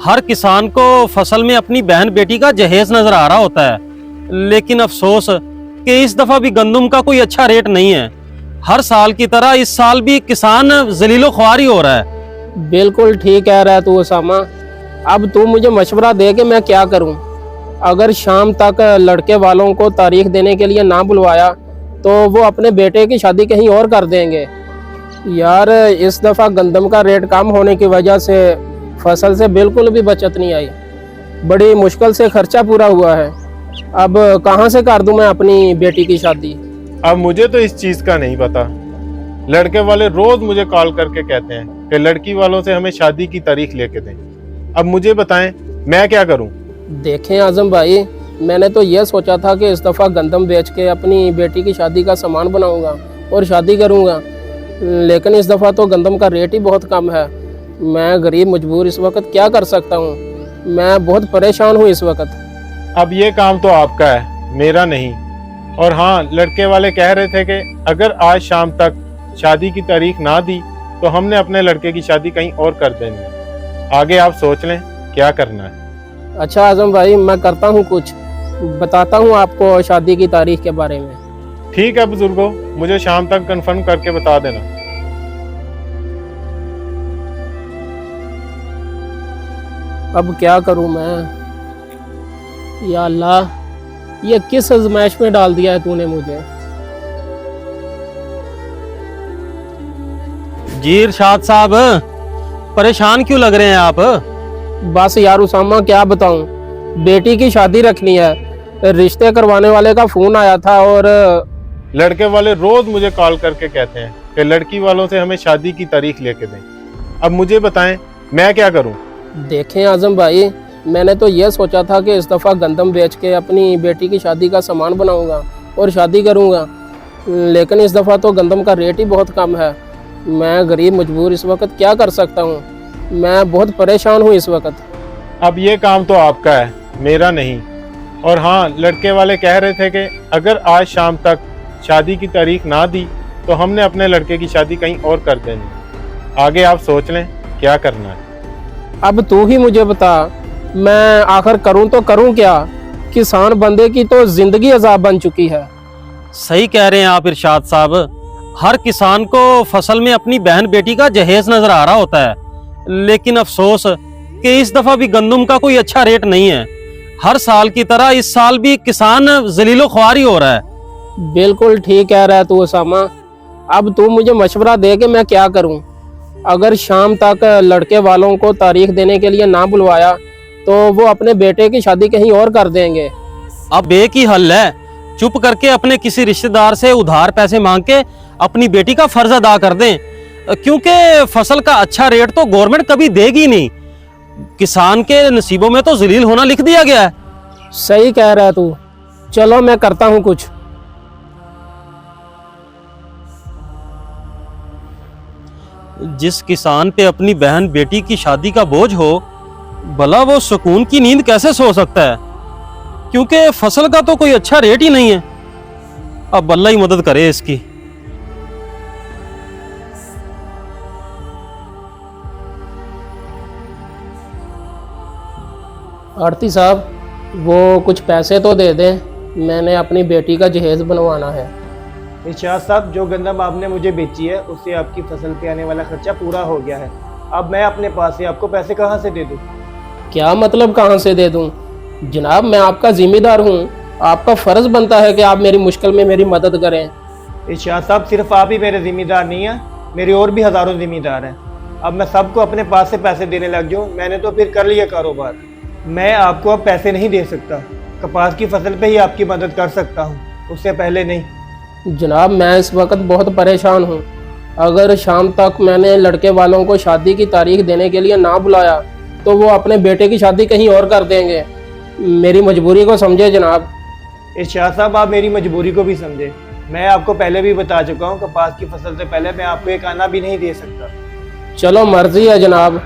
हर किसान को फसल में अपनी बहन बेटी का जहेज नजर आ रहा होता है, लेकिन अफसोस कि इस दफा भी गंदम का कोई अच्छा रेट नहीं है। हर साल की तरह इस साल भी किसान जलीलो ख्वारी हो रहा है। बिल्कुल ठीक कह रहा है तू उसामा। अब तू मुझे मशवरा दे कि मैं क्या करूं। अगर शाम तक लड़के वालों को तारीख देने के लिए ना बुलवाया तो वो अपने बेटे की शादी कहीं और कर देंगे। यार इस दफ़ा गंदम का रेट कम होने की वजह से फसल से बिल्कुल भी बचत नहीं आई। बड़ी मुश्किल से खर्चा पूरा हुआ है। अब कहाँ से कर दूं मैं अपनी बेटी की शादी। अब मुझे तो इस चीज का नहीं पता। लड़के वाले रोज मुझे कॉल करके कहते हैं कि लड़की वालों से हमें शादी की तारीख लेके दें। अब मुझे बताएं मैं क्या करूं? देखें आजम भाई, मैंने तो यह सोचा था कि इस दफ़ा गंदम बेच के अपनी बेटी की शादी का सामान बनाऊंगा और शादी करूंगा, लेकिन इस दफ़ा तो गंदम का रेट ही बहुत कम है। मैं गरीब मजबूर इस वक्त क्या कर सकता हूँ। मैं बहुत परेशान हूँ इस वक्त। अब ये काम तो आपका है, मेरा नहीं। और हाँ, लड़के वाले कह रहे थे कि अगर आज शाम तक शादी की तारीख ना दी तो हमने अपने लड़के की शादी कहीं और कर देनी है। आगे आप सोच लें क्या करना है। अच्छा आजम भाई, मैं करता हूँ कुछ, बताता हूँ आपको शादी की तारीख के बारे में। ठीक है बुजुर्गों, मुझे शाम तक कंफर्म करके बता देना। अब क्या करूँ मैं। या अल्लाह, ये किस आजमाइश में डाल दिया है तूने मुझे। जी इरशाद साहब, परेशान क्यों लग रहे हैं आप? बस यार उसामा क्या बताऊं, बेटी की शादी रखनी है। रिश्ते करवाने वाले का फोन आया था और लड़के वाले रोज मुझे कॉल करके कहते हैं कि लड़की वालों से हमें शादी की तारीख लेके दें। अब मुझे बताएं मैं क्या करूं? देखें आजम भाई, मैंने तो यह सोचा था कि इस दफ़ा गंदम बेच के अपनी बेटी की शादी का सामान बनाऊंगा और शादी करूंगा, लेकिन इस दफ़ा तो गंदम का रेट ही बहुत कम है। मैं गरीब मजबूर इस वक्त क्या कर सकता हूँ। मैं बहुत परेशान हूँ इस वक्त। अब ये काम तो आपका है, मेरा नहीं। और हाँ, लड़के वाले कह रहे थे कि अगर आज शाम तक शादी की तारीख ना दी तो हमने अपने लड़के की शादी कहीं और कर देनी है। आगे आप सोच लें क्या करना है। अब तू ही मुझे बता, मैं आखिर करूं तो करूं क्या। किसान बंदे की तो जिंदगी अजाब बन चुकी है। सही कह रहे हैं आप इरशाद साहब। हर किसान को फसल में अपनी बहन बेटी का जहेज नजर आ रहा होता है, लेकिन अफसोस कि इस दफा भी गंदम का कोई अच्छा रेट नहीं है। हर साल की तरह इस साल भी किसान जलीलो ख्वारी हो रहा है। बिल्कुल ठीक कह रहा है तू उसामा। अब तू मुझे मशवरा दे कि मैं क्या करूं। अगर शाम तक लड़के वालों को तारीख देने के लिए ना बुलवाया तो वो अपने बेटे की शादी कहीं और कर देंगे। अब एक ही हल है, चुप करके अपने किसी रिश्तेदार से उधार पैसे मांग के अपनी बेटी का फर्ज अदा कर दें, क्योंकि फसल का अच्छा रेट तो गवर्नमेंट कभी देगी नहीं। किसान के नसीबों में तो जलील होना लिख दिया गया है। सही कह रहा है तू। चलो मैं करता हूँ कुछ। जिस किसान पे अपनी बहन बेटी की शादी का बोझ हो, भला वो सुकून की नींद कैसे सो सकता है, क्योंकि फसल का तो कोई अच्छा रेट ही नहीं है। अब अल्लाह ही मदद करे इसकी। आरती साहब, वो कुछ पैसे तो दे दें, मैंने अपनी बेटी का जहेज बनवाना है। इरशाद साहब, जो गंदम आपने मुझे बेची है उससे आपकी फसल पे आने वाला खर्चा पूरा हो गया है। अब मैं अपने पास से आपको पैसे कहाँ से दे दूँ? क्या मतलब कहाँ से दे दूँ? जनाब, मैं आपका जिम्मेदार हूँ। आपका फ़र्ज़ बनता है कि आप मेरी मुश्किल में मेरी मदद करें। इरशाद साहब, सिर्फ आप ही मेरे जिम्मेदार नहीं हैं, मेरे और भी हज़ारों जिम्मेदार हैं। अब मैं सबको अपने पास से पैसे देने लग जाऊँ, मैंने तो फिर कर लिया कारोबार। मैं आपको अब पैसे नहीं दे सकता। कपास की फसल पे ही आपकी मदद कर सकता हूँ, उससे पहले नहीं। जनाब, मैं इस वक्त बहुत परेशान हूँ। अगर शाम तक मैंने लड़के वालों को शादी की तारीख देने के लिए ना बुलाया तो वो अपने बेटे की शादी कहीं और कर देंगे। मेरी मजबूरी को समझे जनाब। इरशाद साहब, आप मेरी मजबूरी को भी समझे। मैं आपको पहले भी बता चुका हूँ, कपास की फसल से पहले मैं आपको एक आना भी नहीं दे सकता। चलो मर्जी है जनाब।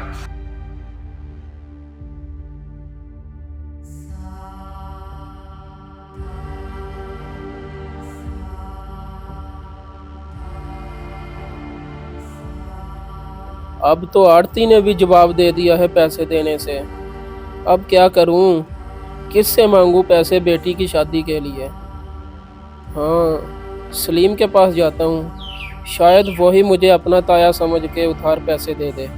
अब तो आड़ती ने भी जवाब दे दिया है पैसे देने से। अब क्या करूं? किससे मांगूं पैसे बेटी की शादी के लिए? हाँ, सलीम के पास जाता हूँ, शायद वही मुझे अपना ताया समझ के उधार पैसे दे दे।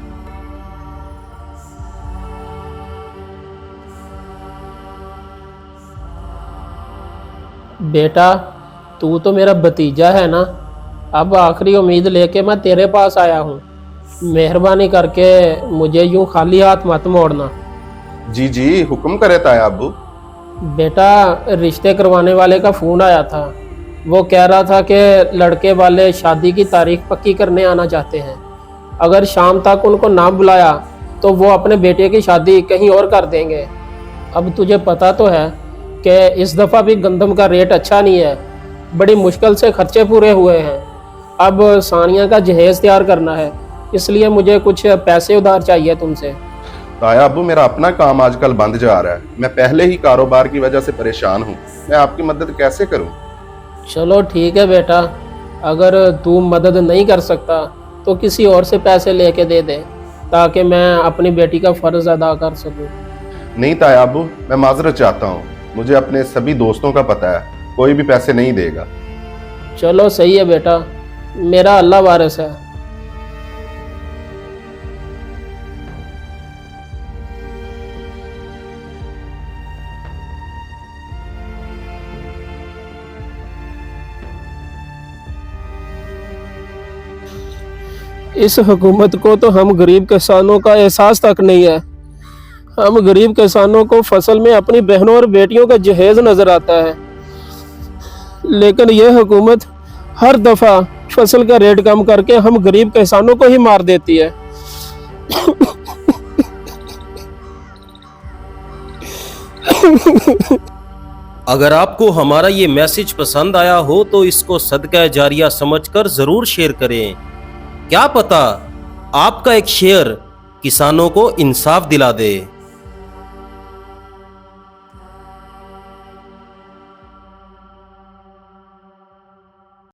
बेटा, तू तो मेरा भतीजा है ना। अब आखिरी उम्मीद लेके मैं तेरे पास आया हूँ। मेहरबानी करके मुझे यूं खाली हाथ मत मोड़ना। जी जी, हुक्म करे ताया अब्बू। बेटा, रिश्ते करवाने वाले का फ़ोन आया था। वो कह रहा था कि लड़के वाले शादी की तारीख पक्की करने आना चाहते हैं। अगर शाम तक उनको ना बुलाया तो वो अपने बेटे की शादी कहीं और कर देंगे। अब तुझे पता तो है कि इस दफ़ा भी गंदम का रेट अच्छा नहीं है। बड़ी मुश्किल से खर्चे पूरे हुए हैं। अब सानिया का जहेज़ तैयार करना है, इसलिए मुझे कुछ पैसे उधार चाहिए तुमसे। ताया अब्बू, मेरा अपना काम आजकल बंद जा रहा है। मैं पहले ही कारोबार की वजह से परेशान हूँ। मैं आपकी मदद कैसे करूँ? चलो ठीक है बेटा, अगर तू मदद नहीं कर सकता तो किसी और से पैसे लेके दे दे, ताकि मैं अपनी बेटी का फ़र्ज़ अदा कर सकूँ। नहीं ताया अब्बू, मैं माजरत चाहता हूँ। मुझे अपने सभी दोस्तों का पता है, कोई भी पैसे नहीं देगा। चलो सही है बेटा, मेरा अल्लाह वारिस है। इस हुकूमत को तो हम गरीब किसानों का एहसास तक नहीं है। हम गरीब किसानों को फसल में अपनी बहनों और बेटियों का जहेज नजर आता है, लेकिन यह हुकूमत हर दफा फसल का रेट कम करके हम गरीब किसानों को ही मार देती है। अगर आपको हमारा ये मैसेज पसंद आया हो तो इसको सदका जारिया समझकर जरूर शेयर करें। क्या पता आपका एक शेयर किसानों को इंसाफ दिला दे।